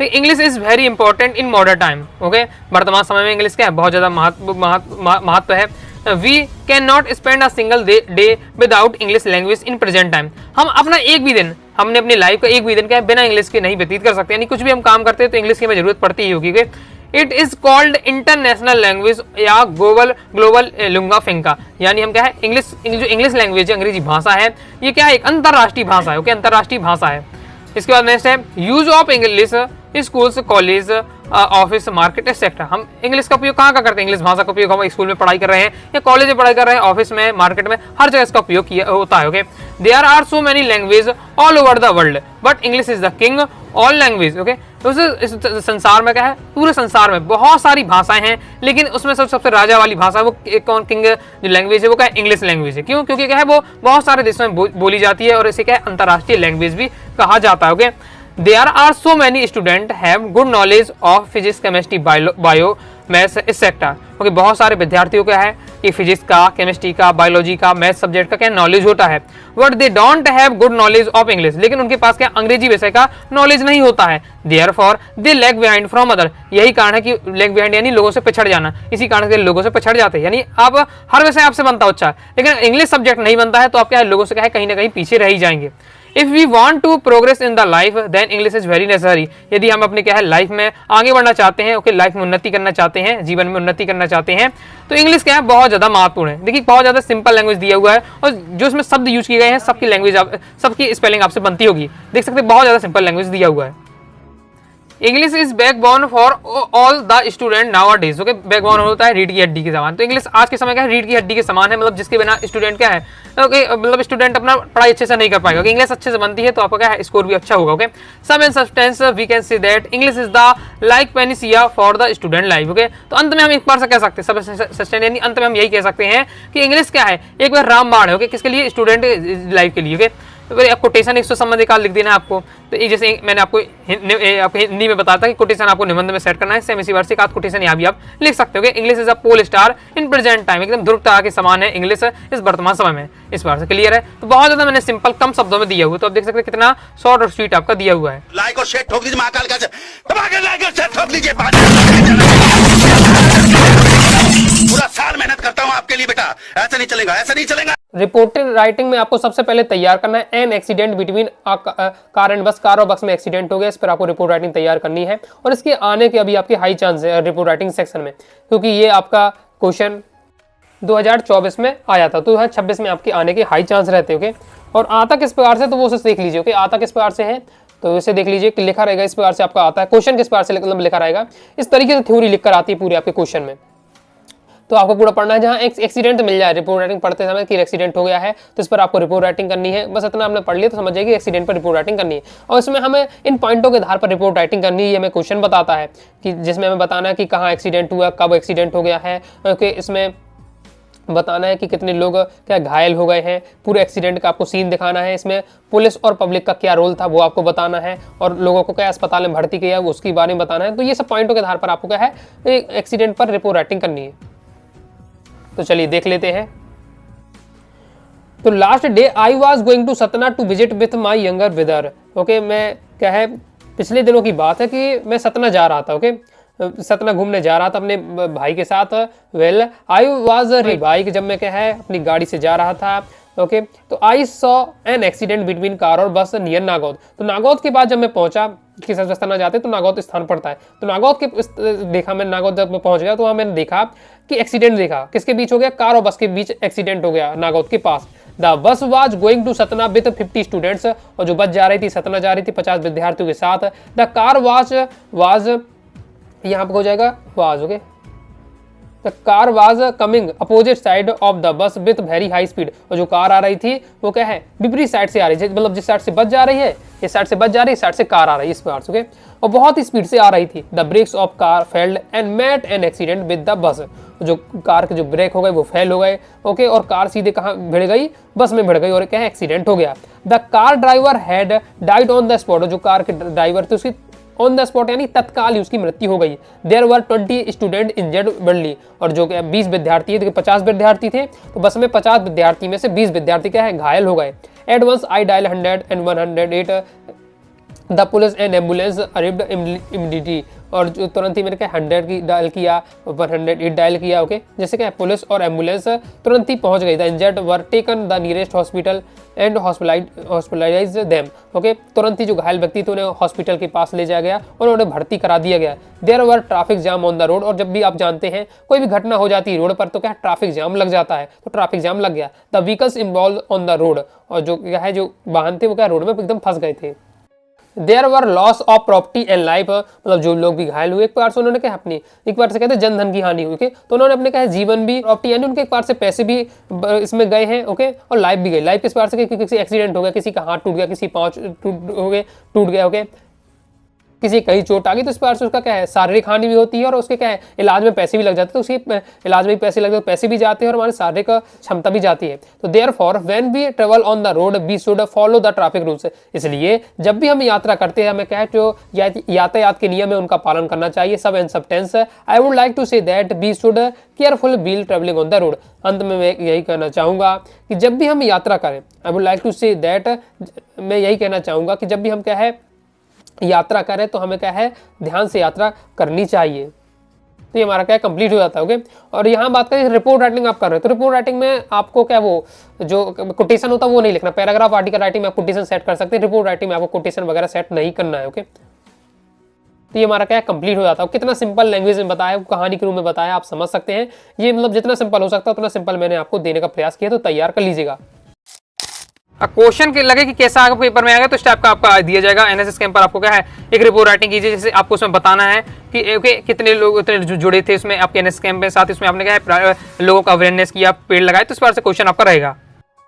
English is very important in modern time. Okay, वर्तमान समय में इंग्लिश क्या है बहुत ज्यादा महत्व है। We can not spend a single day without English language in present time. हम अपना एक भी दिन, हमने अपनी लाइफ का एक भी दिन क्या है बिना इंग्लिश के नहीं व्यतीत कर सकते। यानी कुछ भी हम काम करते हैं तो इंग्लिश की हमें जरूरत पड़ती ही होगी। It is called international language या ग्लोबल लुंगा फिंका। यानी हम क्या है जो इंग्लिश लैंग्वेज है, अंग्रेजी भाषा है, ये क्या है एक अंतरराष्ट्रीय भाषा है। ओके, अंतरराष्ट्रीय भाषा है। इसके बाद नेक्स्ट है use of English schools, college, office, market etcetera. हम इंग्लिश का उपयोग कहाँ का करते हैं, इंग्लिश भाषा का उपयोग हम स्कूल में पढ़ाई कर रहे हैं या कॉलेज में पढ़ाई कर रहे हैं, ऑफिस में, मार्केट में, हर जगह इसका उपयोग किया होता है। Okay, there are so many language all over the world but English is the king all language. Okay, तो इस संसार में क्या है, पूरे संसार में बहुत सारी भाषाएं हैं, लेकिन उसमें सबसे राजा वाली भाषा वो कौन किंग जो लैंग्वेज है वो क्या है इंग्लिश लैंग्वेज है। क्यों, क्योंकि क्या है वो बहुत सारे देशों में बोली जाती है और इसे क्या है अंतरराष्ट्रीय लैंग्वेज भी कहा जाता है। Okay, there are so many students have good knowledge of physics, chemistry, bio, maths etcetera. Okay, बहुत सारे विद्यार्थियों का है कि फिजिक्स का, केमिस्ट्री का, बायोलॉजी का, मैथ्स सब्जेक्ट का क्या नॉलेज होता है। But they don't have good knowledge of English, लेकिन उनके पास क्या अंग्रेजी विषय का नॉलेज नहीं होता है। Therefore they lag behind from other. यही कारण है कि लैग बिहाइंड यानी लोगों से पिछड़ जाना, इसी कारण से लोगों से पिछड़ जाते हैं। यानी आप हर विषय आपसे बनता हो अच्छा, लेकिन इंग्लिश सब्जेक्ट नहीं बनता है तो आप क्या है लोगों से क्या है कहीं ना कहीं पीछे रह ही जाएंगे। If we want to progress in the life then English is very necessary. यदि हम अपने क्या है लाइफ में आगे बढ़ना चाहते हैं, ओके, लाइफ में उन्नति करना चाहते हैं, जीवन में उन्नति करना चाहते हैं, तो इंग्लिश क्या है बहुत ज्यादा महत्वपूर्ण है। देखिए बहुत ज्यादा सिंपल लैंग्वेज दिया हुआ है और जो इसमें शब्द यूज किए गए हैं सबकी लैंग्वेज सबकी स्पेलिंग आपसे बनती होगी। देख सकते हैं बहुत ज्यादा सिंपल लैंग्वेज दिया हुआ है। English is backbone for all the student now days. Okay, backbone होता है रीढ़ की हड्डी के समान। तो इंग्लिश आज के समय क्या है, रीढ़ की हड्डी के समान है, मतलब जिसके बिना स्टूडेंट क्या है, ओके, मतलब स्टूडेंट अपना पढ़ाई अच्छे से नहीं कर पाएगा। इंग्लिश अच्छे से बनती है तो आपका क्या है, स्कोर भी अच्छा होगा। Okay, sum and substance we can say that English is the like panacea for the student life. Okay, तो अंत में हम एक बार से कह सकते हैं, सब्सटेंस यानी अंत में हम यही कह सकते हैं कि इंग्लिश क्या है, एक बार रामबाण है। ओके, किसके लिए, स्टूडेंट लाइफ के लिए। ओके, तो फिर कोटेशन 100 संबंध निकाल लिख देना है आपको। तो ये जैसे मैंने आपको हिंदी में बताया था कि कोटेशन आपको निबंध में सेट करना है, सेम इसी बार से कोटेशन यहाँ भी आप लिख सकते हो। English is a pole star in present time, एकदम ध्रुव तारा के समान है इंग्लिश इस वर्तमान समय में। इस बार से क्लियर है। तो बहुत ज्यादा मैंने सिंपल कम शब्दों में दिया हुआ, तो आप देख सकते हैं कितना शॉर्ट और स्वीट आपका दिया हुआ है। लाइक और शेयर ठोक दीजिए, महाकाल का लाइक और शेयर ठोक दीजिए। पूरा साल मेहनत करता हूँ आपके लिए बेटा, ऐसा नहीं चलेगा, ऐसा नहीं चलेगा। रिपोर्टेड राइटिंग में आपको सबसे पहले तैयार करना है an accident between car and बस। कार और बस में एक्सीडेंट हो गया, इस पर आपको रिपोर्ट राइटिंग तैयार करनी है। और इसके आने के अभी आपके हाई चांस है रिपोर्ट राइटिंग सेक्शन में, क्योंकि ये आपका क्वेश्चन 2024 में आया था, तो 2026 में आपके आने के हाई चांस रहते हैं। ओके, और आता किस प्रकार से, तो वो उसे देख लीजिए। ओके, आता किस प्रकार से है तो इसे देख लीजिए कि लिखा रहेगा इस प्रकार से आपका आता है। क्वेश्चन किस प्रकार से मतलब लिखा रहेगा, इस तरीके से थ्योरी लिखकर आती है पूरे आपके क्वेश्चन में। तो आपको पूरा पढ़ना है, जहाँ एक एक्सीडेंट मिल जाए रिपोर्ट राइटिंग पढ़ते समय कि एक्सीडेंट हो गया है, तो इस पर आपको रिपोर्ट राइटिंग करनी है। बस इतना आपने पढ़ लिया तो समझ जाइए कि एक्सीडेंट पर रिपोर्ट राइटिंग करनी है। और इसमें हमें इन पॉइंटों के आधार पर रिपोर्ट राइटिंग करनी है। हमें क्वेश्चन बताता है कि जिसमें हमें बताना है कि कहाँ एक्सीडेंट हुआ, कब एक्सीडेंट हो गया है। ओके, इसमें बताना है कि कितने लोग क्या घायल हो गए हैं, पूरे एक्सीडेंट का आपको सीन दिखाना है। इसमें पुलिस और पब्लिक का क्या रोल था वो आपको बताना है, और लोगों को क्या अस्पताल में भर्ती किया उसके बारे में बताना है। तो ये सब पॉइंटों के आधार पर आपको क्या है, एक्सीडेंट पर रिपोर्ट राइटिंग करनी है। तो चलिए देख लेते हैं। तो last day I was going to Satna to visit with my younger brother. Okay, मैं क्या है, पिछले दिनों की बात है कि मैं सतना जा रहा था। ओके, सतना घूमने जा रहा था अपने भाई के साथ। वेल आई वॉज बाइक, जब मैं क्या है अपनी गाड़ी से जा रहा था। ओके, तो I saw an accident between car और बस नियर नागौद। तो नागौद के बाद जब मैं पहुंचा, किस रास्ता जाते तो नागौद स्थान पड़ता है, तो नागौद के देखा मैं, नागौद जब मैं पहुंच गया तो वहाँ मैंने देखा कि एक्सीडेंट देखा। किसके बीच हो गया, कार और बस के बीच एक्सीडेंट हो गया नागौद के पास। The bus was going to Satna with 50 students, और जो बस जा रही थी सतना जा रही थी 50 विद्यार्थियों के साथ। द कार वाज यहाँ पर हो जाएगा was. Okay, the car was coming opposite side of the bus with very high speed, और जो कार आ रही थी वो क्या है, विपरीत साइड से आ रही है, मतलब जिस साइड से बस जा रही है, इस साइड से बस जा रही है, इस साइड से कार आ रही है, इस प्रकार से। ओके, और बहुत ही स्पीड से आ रही थी। The brakes of car failed and met an accident with the bus, जो कार के जो ब्रेक हो गए वो फेल हो गए। ओके, और कार सीधे कहाँ भिड़ गई, बस में भिड़ गई, और क्या है, एक्सीडेंट हो गया। The car driver had died on the spot, जो कार के ड्राइवर थे उसकी ऑन द स्पॉट यानी तत्काल ही उसकी मृत्यु हो गई। देयर वर 20 स्टूडेंट इंजर्ड बर्डली, और जो 20 विद्यार्थी है, 50 विद्यार्थी थे तो बस में 50 विद्यार्थी में से 20 विद्यार्थी क्या है, घायल हो गए। At once I dial 100 and 108 the police and ambulance arrived immediately, और जो तुरंत ही मैंने क्या 100 की डायल किया, 108 डायल किया। ओके, जैसे क्या पुलिस और एम्बुलेंस तुरंत ही पहुंच गई। The injured were taken the nearest hospital and hospitalize them. Okay, तुरंत ही जो घायल व्यक्ति थे उन्हें हॉस्पिटल के पास ले जाया गया और उन्हें भर्ती करा दिया गया। There were traffic jam on the road, और जब भी आप जानते हैं कोई भी घटना हो जाती है रोड पर तो क्या ट्रैफिक जाम लग जाता है, तो ट्रैफिक जाम लग गया। The vehicles involve on the road, और जो क्या है जो वाहन थे वो क्या रोड में एकदम फंस गए थे। There were loss of property and life, मतलब जो लोग भी घायल हुए एक बार से उन्होंने क्या अपनी एक बार से कहते हैं जन धन की हानि हुई। ओके, तो उन्होंने अपने क्या जीवन भी, प्रॉपर्टी यानी उनके एक बार से पैसे भी इसमें गए हैं। ओके, और लाइफ भी गई। लाइफ किस बार से, किसी एक्सीडेंट हो गया, किसी का हाथ टूट गया, किसी पाँव टूट गया। ओके, किसी कहीं चोट आ गई तो इस प्रकार से उसका क्या है शारीरिक हानि भी होती है, और उसके क्या है इलाज में पैसे भी लग जाते हैं, तो उसके इलाज में भी पैसे लग जाते, पैसे भी जाते हैं और हमारी शारीरिक क्षमता भी जाती है। तो therefore when we travel on the road we should follow the traffic rules, इसलिए जब भी हम यात्रा करते हैं हमें क्या है जो यातायात के नियम है उनका पालन करना चाहिए। Sum and substance I would like to say that we should careful while travelling on the road. अंत में मैं यही कहना चाहूँगा कि जब भी हम यात्रा करें, I would like to say that, मैं यही कहना चाहूँगा कि जब भी हम क्या है यात्रा करें तो हमें क्या है ध्यान से यात्रा करनी चाहिए। तो ये हमारा क्या कंप्लीट हो जाता है। ओके, और यहाँ बात करें रिपोर्ट राइटिंग आप कर रहे हो, तो रिपोर्ट राइटिंग में आपको क्या वो जो कोटेशन होता है वो नहीं लिखना। पैराग्राफ आर्टिकल राइटिंग में आप कोटेशन सेट कर सकते हैं, रिपोर्ट राइटिंग में आपको कोटेशन वगैरह सेट नहीं करना है। ओके, तो ये हमारा क्या कंप्लीट हो जाता है। कितना सिंपल लैंग्वेज में बताया, कहानी के रूप में बताया, आप समझ सकते हैं। ये मतलब जितना सिंपल हो सकता है उतना सिंपल मैंने आपको देने का प्रयास किया, तो तैयार कर लीजिएगा। क्वेश्चन के लगे कि कैसा आगे पेपर में आएगा तो इस टाइप का आपका दिया जाएगा। एनएसएस कैंप पर आपको क्या है, एक रिपोर्ट राइटिंग कीजिए, जैसे आपको उसमें बताना है कि ओके कितने लोग उतने जुड़े थे इसमें आपके एनएसएस कैंप में, साथ इसमें आपने क्या है लोगों का अवेयरनेस किया, पेड़ लगाए, तो इस बार से क्वेश्चन आपका रहेगा।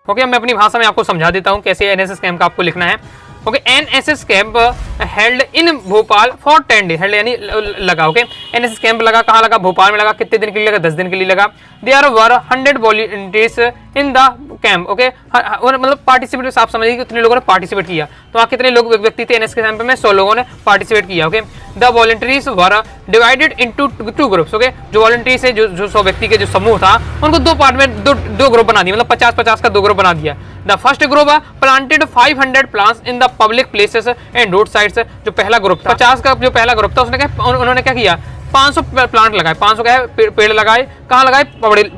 ओके, मैं अपनी भाषा में आपको समझा देता हूँ कैसे एनएसएस कैंप का आपको लिखना है। Okay, NSS camp held in Bhopal for 10 days, held यानी लगा। ओके, एनएसएस कैंप लगा, कहाँ लगा, भोपाल में लगा। कितने दिन के लिए लगा, 10 दिन के लिए लगा। There were 100 volunteers in the camp. Okay, मतलब पार्टिसिपेट आप समझिए कि कितने लोगों ने पार्टिसिपेट किया। तो वहाँ कितने लोग व्यक्ति थे एनएसएस कैंप में, 100 लोगों ने पार्टिसिपेट किया। Okay, the volunteers were divided into 2 groups. Okay, जो वॉलंटियर्स है, जो 100 व्यक्ति के जो समूह था, उनको 2 पार्ट में दो ग्रुप बना दिया, मतलब 50-50 का 2 ग्रुप बना दिया। The first group planted 500 plants in the public places and road sides. जो पहला ग्रुप था, 50 का जो पहला ग्रुप था, उन्होंने क्या किया, 500 प्लांट लगाए, 500 क्या है पेड़ लगाए। कहाँ लगाए,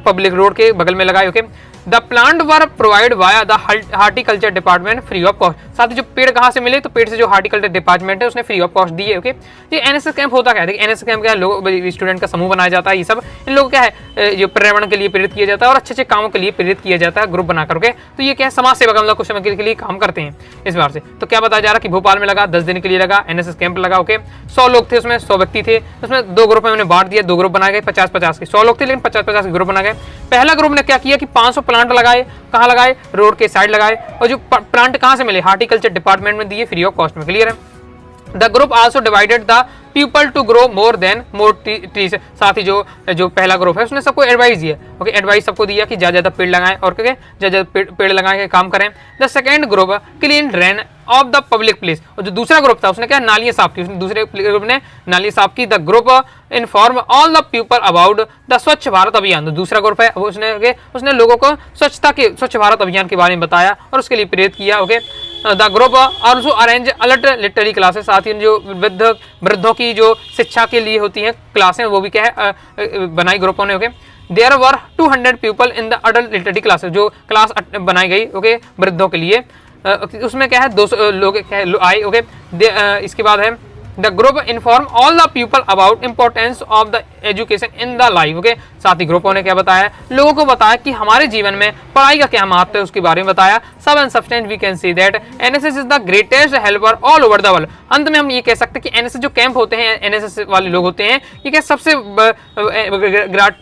पब्लिक रोड के बगल में लगाए। Okay, the plant were provide via the horticulture department free of cost. साथ ही जो पेड़ कहाँ से मिले, तो पेड़ से जो हार्टिकल्चर डिपार्टमेंट है उसने फ्री ऑफ कॉस्ट दिए। ओके, ये एनएसएस कैंप होता क्या है, देखिए एनएसएस कैंप क्या है, लोग स्टूडेंट का समूह बनाया जाता है। ये सब इन लोगों क्या है, जो पर्यावरण के लिए प्रेरित किया जाता है और अच्छे अच्छे कामों के लिए प्रेरित किया जाता है ग्रुप बना करके। तो ये क्या है, समाज सेवा मतलब कुछ समय के लिए काम करते हैं इस बार से। तो क्या बताया जा रहा है कि भोपाल में लगा, 10 दिन के लिए लगा, एनएसएस कैंप लगा। ओके, 100 लोग थे उसमें, 100 व्यक्ति थे उसमें, 2 ग्रुप में उन्हें बांट दिया, 2 ग्रुप बनाए गए, 50-50 के। 100 लोग थे लेकिन 50-50 के ग्रुप बना गए। पहला ग्रुप ने क्या किया कि 500 प्लांट लगाए, कहाँ लगाए, रोड के साइड लगाए। और जो प्लांट कहाँ से मिले, हार्टिकल्चर डिपार्टमेंट में दिए फ्री ऑफ कॉस्ट में। क्लियर है। The group also divided the people to grow more trees. साथ ही जो पहला ग्रुप है उसने सबको एडवाइस दिया। ओके, एडवाइस सबको दिया कि ज्यादा पेड़ लगाएं और क्या ज्यादा पेड़ लगाएं के काम करें। The second group clean drain of the public place. और जो दूसरा ग्रुप था उसने क्या, नालियां साफ की, उसने दूसरे ग्रुप ने नालियां साफ की। The group inform all the people about the स्वच्छ भारत अभियान। तो दूसरा ग्रुप है उसने लोगों को स्वच्छ भारत अभियान के बारे में बताया और उसके लिए प्रेरित किया। Okay, the group also arrange alert literary classes. साथ ही जो वृद्धों की जो शिक्षा के लिए होती हैं क्लासें, वो भी क्या है बनाई ग्रुपों ने। Okay, there were 200 people in the adult literary classes. जो क्लास बनाई गई ओके वृद्धों के लिए, उसमें क्या है 200 लोग आए। ओके, इसके बाद है the group inform all the people about importance of the education in the life. Okay, साथ ही ग्रुपों ने क्या बताया, लोगों को बताया कि हमारे जीवन में पढ़ाई का क्या महत्व है, उसके बारे में बताया। सब and substance we can see that NSS is the greatest helper all over the world. अंत में हम ये कह सकते हैं कि एनएसएस जो कैंप होते हैं, एनएसएस वाले लोग होते हैं, ये क्या सबसे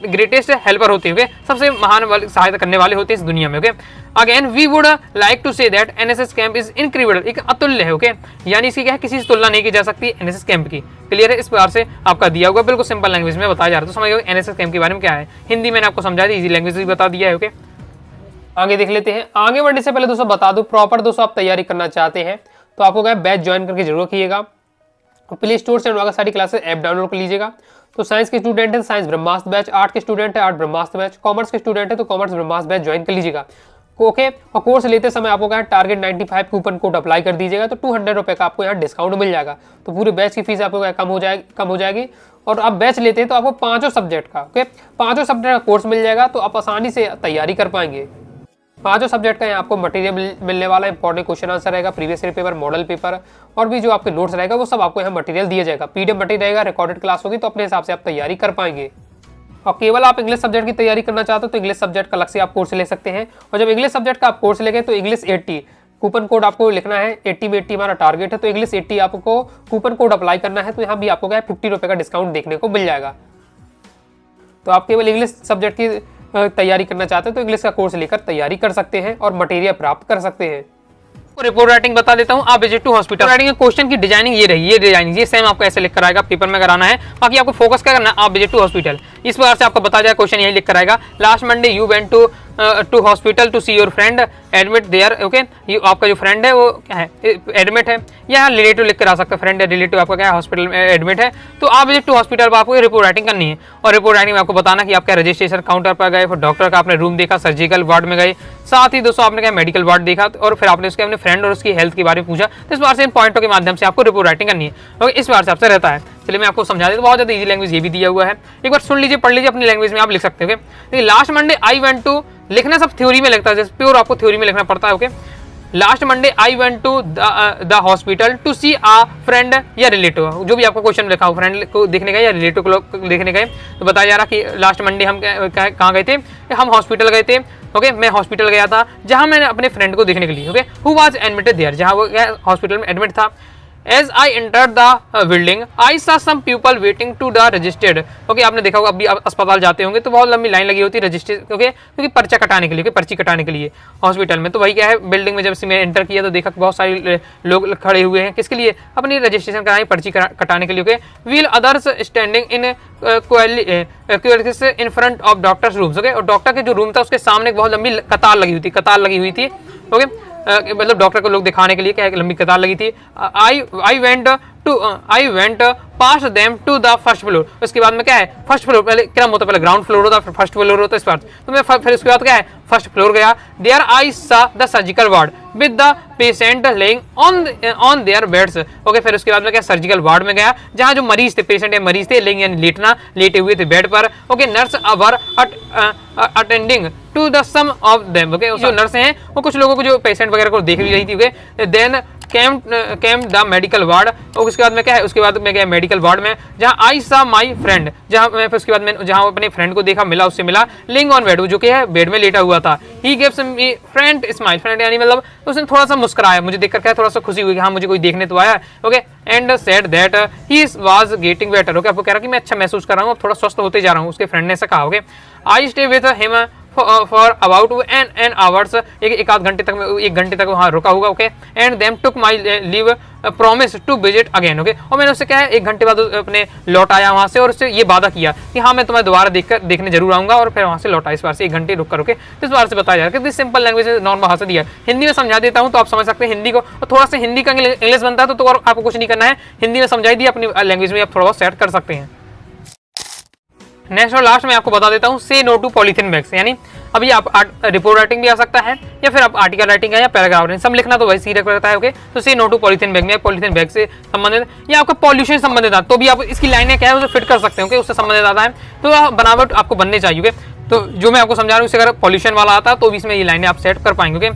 ग्रेटेस्ट हेल्पर होते हैं। सबसे महान सहायता करने वाले होते हैं इस दुनिया में। Okay, again we would like to say that NSS camp is incredible, एक अतुल्य है। ओके, यानी इसकी क्या है, किसी से तुलना नहीं की जा सकती एनएसएस कैंप की। क्लियर है। इस प्रकार से आपका दिया हुआ बिल्कुल सिंपल लैंग्वेज में बताया जा रहा है। तो समझ गए एनएसएस कैंप के बारे में क्या है। हिंदी मैंने आपको समझा दी, इजी लैंग्वेज भी बता दिया है। ओके, आगे देख लेते हैं। आगे बढ़ने से पहले दोस्तों बता दूं, प्रॉपर दोस्तों आप तैयारी करना चाहते हैं तो आपको क्या बैच ज्वाइन करके जरूर कीजिएगा। प्ले स्टोर से अनुवागा सारी क्लासेस ऐप डाउनलोड कर लीजिएगा। तो साइंस के स्टूडेंट है साइंस ब्रह्मास्त्र बैच, आर्ट के स्टूडेंट है आर्ट ब्रह्मास्त्र बैच, कॉमर्स के स्टूडेंट है तो कॉमर्स ब्रह्मास्त्र बैच ज्वाइन कर लीजिएगा। ओके, और कोर्स लेते समय आपको क्या टारगेट 95 कूपन कोड अप्लाई कर दीजिएगा तो 200 रुपये का आपको यहाँ डिस्काउंट मिल जाएगा। तो पूरे बैच की फीस आपको कम हो जाएगी। और आप बैच लेते हैं तो आपको 5 सब्जेक्ट का पांचों सब्जेक्ट का कोर्स मिल जाएगा, तो आप आसानी से तैयारी कर पाएंगे। 5 सब्जेक्ट का यहाँ आपको मटेरियल मिलने वाला है, इंपॉर्टेंट क्वेश्चन आंसर रहेगा, previous year paper, model paper और भी जो आपके नोट्स रहेगा वो सब आपको यहाँ मटेरियल दिया जाएगा। पीडीएफ मटेरियल रहेगा, रिकॉर्डेड क्लास होगी, तो अपने हिसाब से आप तैयारी कर पाएंगे। और केवल आप इंग्लिश सब्जेक्ट की तैयारी करना चाहते हो तो इंग्लिश सब्जेक्ट का अलग से आप कोर्स ले सकते हैं। और जब इंग्लिश सब्जेक्ट का आप कोर्स लेंगे तो इंग्लिश 80 कूपन कोड आपको लिखना है। 80 में 80 हमारा टारगेट है, तो इंग्लिश 80 आपको कूपन कोड अप्लाई करना है। तो यहाँ भी आपको क्या 50 रुपये का डिस्काउंट देखने को मिल जाएगा। तो आप केवल इंग्लिश सब्जेक्ट की तैयारी करना चाहते हैं तो इंग्लिश का कोर्स लेकर तैयारी कर सकते हैं और मटेरियल प्राप्त कर सकते हैं। रिपोर्ट राइटिंग बता देता हूं। आप visit to hospital writing question की डिजाइनिंग ये रही, ये डिजाइनिंग ये सेम आपको ऐसे लिख कर आएगा, पेपर में कराना है। बाकी आपको फोकस क्या करना है, आप विजिट टू हॉस्पिटल इस प्रकार से आपको बताया जाए, क्वेश्चन यही लिख कर आएगा। Last Monday you went to hospital to see your friend admit there. Okay, ये आपका जो फ्रेंड है वो क्या है, एडमिट है, या रिलेटिव लिख कर आ सकता है। फ्रेंड या रिलेटिव आपका क्या है, हॉस्पिटल में एडमिट है। तो आप विजिट टू हॉस्पिटल पर आपको रिपोर्ट राइटिंग करनी है। और रिपोर्ट राइटिंग में आपको बताना कि आप क्या रजिस्ट्रेशन काउंटर पर गए, फिर डॉक्टर का आपने रूम देखा, सर्जिकल वार्ड में गए, साथ ही दोस्तों आपने क्या मेडिकल वार्ड देखा, और फिर आपने उसके अपने फ्रेंड और उसकी हेल्थ के बारे में पूछा। तो इस बार से इन पॉइंटों के माध्यम से आपको रिपोर्ट राइटिंग करनी है। ओके, इस बार से आपसे रहता है। चलिए मैं आपको समझा देता हूं, बहुत ज्यादा इजी लैंग्वेज ये भी दिया हुआ है, एक बार सुन लीजिए, पढ़ लीजिए, अपनी लैंग्वेज में आप लिख सकते हो। Okay, last Monday I went to, लिखना सब थ्योरी में लगता है, जैसे प्योर आपको थ्योरी में लिखना पड़ता है। Okay, last Monday I went to the hospital to see a friend या रिलेटिव, जो भी आपको क्वेश्चन लिखा हो, फ्रेंड को देखने गए या रिलेटिव को देखने गए। तो बताया जा रहा कि लास्ट मंडे हम कहाँ गए थे, हम हॉस्पिटल गए थे ओके मैं हॉस्पिटल गया था जहां मैंने अपने फ्रेंड को देखने के लिए, okay who was admitted there, जहां वो हॉस्पिटल में एडमिट था। As I entered the building, I saw some people waiting to the registered. Okay आपने देखा होगा, अभी आप अस्पताल जाते होंगे तो बहुत लंबी लाइन लगी होती है रजिस्टर, ओके क्योंकि पर्चा कटाने के लिए, पर्ची कटाने के लिए हॉस्पिटल में। तो वही क्या है, बिल्डिंग में जब से मैं एंटर किया तो देखा कि बहुत सारे लोग खड़े हुए हैं, किसके लिए, अपनी रजिस्ट्रेशन कराएं, पर्ची कटाने के लिए। Okay wheel others standing in in front of doctors rooms. Okay और डॉक्टर के जो रूम था उसके सामने बहुत लंबी कतार लगी हुई थी। ओके मतलब डॉक्टर को लोग दिखाने के लिए क्या लंबी कतार लगी थी। I went pass them to the first floor. उसके बाद में क्या है, फर्स्ट फ्लोर पहले क्या होता है, पहले ग्राउंड फ्लोर होता है, फर्स्ट फ्लोर होता है इस बार। तो मैं फिर उसके बाद क्या है, फर्स्ट फ्लोर गया। देयर आई सा the surgical ward with the patient laying on their beds. Okay फिर उसके बाद में क्या, सर्जिकल वार्ड में गया जहां जो मरीज थे, पेशेंट या मरीज थे, लेकिन यानी लेटे हुए थे बेड पर। Okay nurse were attending to the some of them. Okay जो नर्स हैं वो कुछ लोगों को, जो पेशेंट वगैरह को देख रही थी। Okay then came the medical ward. और उसके बाद में क्या है, उसके बाद मैं गया मेडिकल वार्ड में जहां आई सा माई फ्रेंड, जहां मैं फिर उसके बाद मैं जहां अपने फ्रेंड को देखा, मिला, उससे मिला, लिंग ऑन बेड, जो कि है बेड में लेटा हुआ था। He gives me friend smile, friend यानी मतलब उसने थोड़ा सा मुस्कुराया, मुझे देखकर क्या थोड़ा सा खुशी हुई कि हाँ मुझे कोई देखने तो आया। Okay and said that he was getting better. Okay आपको कह रहा कि मैं अच्छा महसूस कर रहा हूँ, अब थोड़ा स्वस्थ होते जा रहा हूँ, उसके फ्रेंड ने ऐसा कहा। Okay I stay with him for about an hours, एक आध घंटे तक, 1 घंटे तक वहाँ रुका होगा। Okay and them took my leave promise to visit again. Okay और मैंने उससे क्या है 1 घंटे बाद अपने लौट आया वहाँ से और उससे ये वादा किया कि हाँ मैं तुम्हें दोबारा देखने जरूर आऊंगा, और फिर वहाँ से लौटा इस बार से 1 घंटे रुक कर। ओके इस बार से बताया जा रहा है कि सिंपल लैंग्वेज नॉर्मल भाषा दिया है। हिंदी में समझा देता हूँ तो आप समझ सकते हैं हिंदी को, और थोड़ा सा हिंदी का इंग्लिश बनता है तो और आपको कुछ नहीं करना है, हिंदी में समझाई दिया, अपनी लैंग्वेज में आप थोड़ा बहुत सेट कर सकते हैं। नेक्स्ट और लास्ट में आपको बता देता हूँ, से नो टू पॉलीथीन बैग्स, यानी अभी आप रिपोर्ट राइटिंग भी आ सकता है या फिर आप आर्टिकल राइटिंग है या पैराग्राफ राइटिंग, सब लिखना तो वही सीरियस रहता है। ओके तो से नो टू पॉलीथीन बैग में पॉलीथीन बैग से संबंधित या आपका पॉल्यूशन संबंधित आता तो भी आप इसकी लाइनें क्या है उसे फिट कर सकते हैं। उससे संबंधित आता है तो बनावट आपको बनने चाहिए। तो जो मैं आपको समझा रहा हूँ उससे अगर पॉल्यूशन वाला आता तो भी इसमें ये लाइनें आप सेट कर पाएंगे। ओके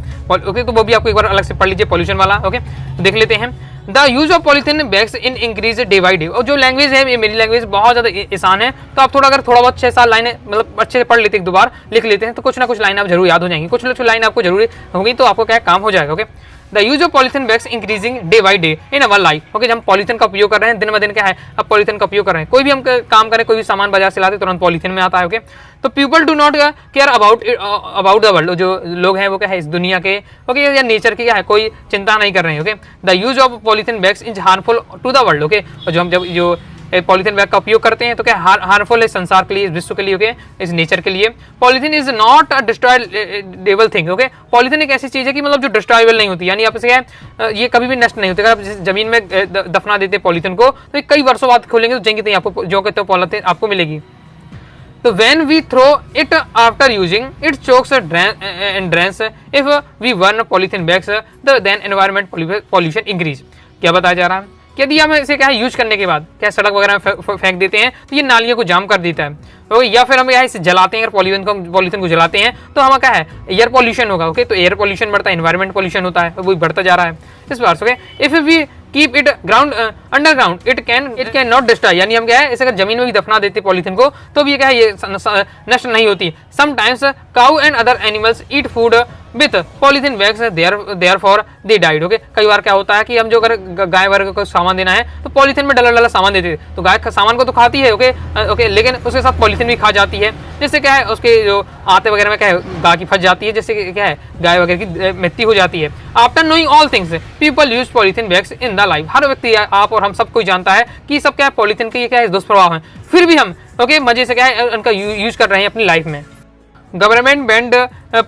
तो वो भी आपको एक बार अलग से पढ़ लीजिए पॉल्यूशन वाला। ओके देख लेते हैं। The use of polythene bags in increase day by day. और जो लैंग्वेज है, ये मेरी लैंग्वेज बहुत ज़्यादा आसान है, तो आप अगर थोड़ा बहुत 6-7 लाइनें मतलब अच्छे से पढ़ लेते, 1-2 बार लिख लेते हैं तो कुछ ना कुछ लाइन आप जरूर याद हो जाएंगी, कुछ लाइन आपको जरूरी होगी तो आपको क्या काम हो जाएगा। Okay the use of polythene bags increasing day by day in our life. Okay जब हम पॉलीथीन का उपयोग कर रहे हैं दिन ब दिन क्या है, अब पॉलीथीन का उपयोग कर रहे हैं, कोई भी हम काम करें, कोई भी सामान बाजार से लाते तुरंत पॉलीथीन में आता है। ओके तो people do not care about the world, जो लोग हैं वो क्या है इस दुनिया के ओके या नेचर की क्या है कोई चिंता नहीं कर रहे हैं। Okay the use of polythene bags is harmful to the world. Okay और जो पॉलीथीन बैग का उपयोग करते हैं तो क्या हार्मफुल है संसार के लिए, इस विश्व के लिए, ओके इस नेचर के लिए। Polythene is not a destroyable thing. Okay polythene एक ऐसी चीज है कि मतलब जो डिस्ट्रॉयबल नहीं होती, यानी आप इसे ये कभी भी नष्ट नहीं होती। अगर आप जमीन में दफना देते पॉलीथीन को तो ये कई वर्षों बाद खोलेंगे तो जंगी आपको जो कहते हो पॉलीथीन आपको मिलेगी। तो when we throw it after using it chokes and drains if we burn polythene bags then environment pollution increase। क्या बताया जा रहा है कि यदि हम इसे क्या है यूज करने के बाद क्या सड़क वगैरह में फेंक देते हैं तो ये नालियों को जाम कर देता है। तो या फिर हम क्या इसे जलाते हैं, अगर पॉलीथीन को जलाते हैं तो हमारा क्या है एयर पॉल्यूशन होगा। ओके तो एयर पॉल्यूशन बढ़ता है, एनवायरमेंट पॉल्यूशन होता है, वो बढ़ता जा रहा है इस बार से। Okay if we keep it ground underground it can not destroy, यानी हम क्या है इसे अगर जमीन में भी दफना देते पॉलीथीन को तो भी ये क्या है ये नष्ट नहीं होती। Sometimes cow and other animals eat food with polythene bags therefore they died. Okay कई बार क्या होता है कि हम जो अगर गाय वगैरह को सामान देना है तो पॉलीथीन में डला सामान देते तो गाय सामान को तो खाती है। ओके लेकिन उसके साथ पॉलीथीन भी खा जाती है, जिससे क्या है उसके जो आते वगैरह में क्या है गाय की फंस जाती है, जिससे क्या है गाय वगैरह की मृत्यु हो जाती है। After knowing all things people use polythene bags in the life. हर व्यक्ति आप और हम सब कोई जानता है कि सब क्या है पॉलीथीन के क्या है दुष्प्रभाव है, फिर भी हम ओके मजे से क्या है उनका यूज कर रहे हैं अपनी लाइफ में। Government band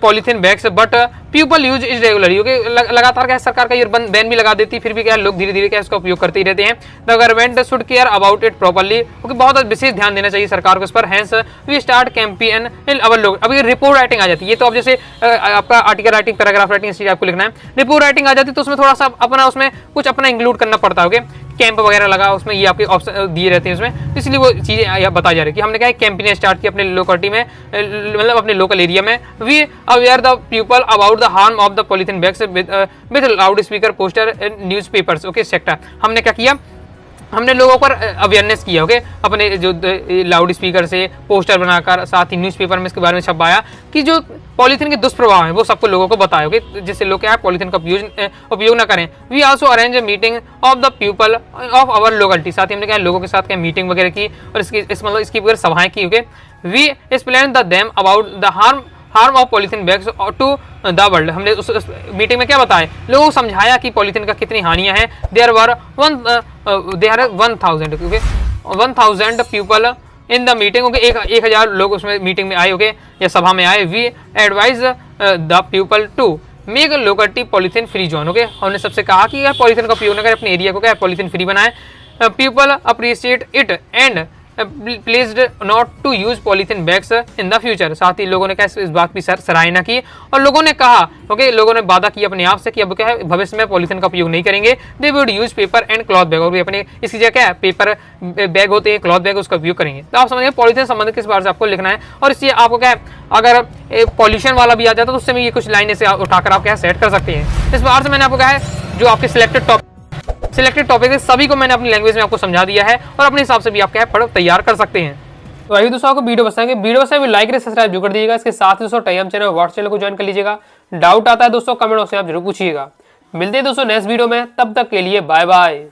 polythene bags but people use is regularly. Okay लगातार क्या सरकार का ये बैन भी लगा देती, फिर भी क्या लोग धीरे धीरे क्या इसका उपयोग करते ही रहते हैं। The government should care about it properly. Okay बहुत विशेष ध्यान देना चाहिए सरकार को इस पर। Hence we start campaign in our लोग। अब ये रिपोर्ट राइटिंग आ जाती है, ये तो अब जैसे आपका आर्टिकल राइटिंग पैराग्राफ राइटिंग इस चीज आपको लिखना है, रिपोर्ट राइटिंग आ जाती है तो उसमें थोड़ा सा अपना उसमें कुछ अपना इंक्लूड करना पड़ता है। ओके कैंप वगैरह लगा उसमें ये आपके ऑप्शन दिए रहते हैं उसमें, इसलिए वो चीज़ें बताई जा रही है कि हमने क्या है कैंपेन स्टार्ट की अपने लोकेलिटी में मतलब अपने लोकल एरिया में। We aware the people about the harm of the polythene bags with loud speaker poster newspapers. Okay sector हमने क्या किया हमने लोगों पर अवेयरनेस किया, ओके, अपने जो लाउड स्पीकर से पोस्टर बनाकर, साथ ही न्यूज़पेपर में इसके बारे में छपवाया कि जो पॉलीथीन के दुष्प्रभाव हैं वो सबको लोगों को बताए, ओके, जिससे लोग क्या है पॉलीथीन का उपयोग ना करें। We also arrange a meeting of the people of our locality, साथ ही हमने क्या लोगों के साथ क्या मीटिंग वगैरह की और इसकी वगैरह सभाएं की, okay. We explain the them about the harm of polythene bags to the world, हमने उस मीटिंग में क्या बताया, लोगों को समझाया कि पॉलीथीन का कितनी हानियां हैं। There were 1000 people in the meeting, okay, 1000 लोग उसमें मीटिंग में आए, ओके, या सभा में आए। We advise the people to make locality polythene free zone, okay, हमने सबसे कहा कि यह पॉलीथीन का उपयोग न करें, अपने एरिया को क्या पॉलीथीन फ्री बनाए। People appreciate it and pleased not to use polythene bags in the future, साथ ही लोगों ने क्या इस बात की सराहना की और लोगों ने कहा, ओके, लोगों ने वादा किया अपने आप से कि अब क्या है भविष्य में पॉलीथीन का उपयोग नहीं करेंगे। They would use paper and cloth bag, और भी अपने इसकी जगह क्या है पेपर बैग होते हैं, क्लॉथ बैग, उसका उपयोग करेंगे। तो आप समझिए पॉलीथीन संबंधित किस बार से आपको लिखना है, और इससे आपको क्या है अगर पॉल्यूशन वाला भी आ जाता तो उससे भी ये कुछ लाइनें से उठाकर आप क्या सेट कर सकते हैं। इस बार से मैंने आपको कहा है जो आपके सिलेक्टेड टॉपिक है सभी को मैंने अपनी लैंग्वेज में आपको समझा दिया है और अपने हिसाब से भी आप क्या है पढ़ तैयार कर सकते हैं। तो अभी दोस्तों आपको वीडियो पसंद है, वीडियो से भी लाइक और सब्सक्राइब जरूर कर दीजिएगा। इसके साथ ही दोस्तों टेलीग्राम चैनल व्हाट्सएप चैनल को ज्वाइन कर लीजिएगा। डाउट आता है दोस्तों कमेंट बॉक्स में आप जरूर पूछिएगा। मिलते हैं दोस्तों नेक्स्ट वीडियो में, तब तक के लिए बाय बाय।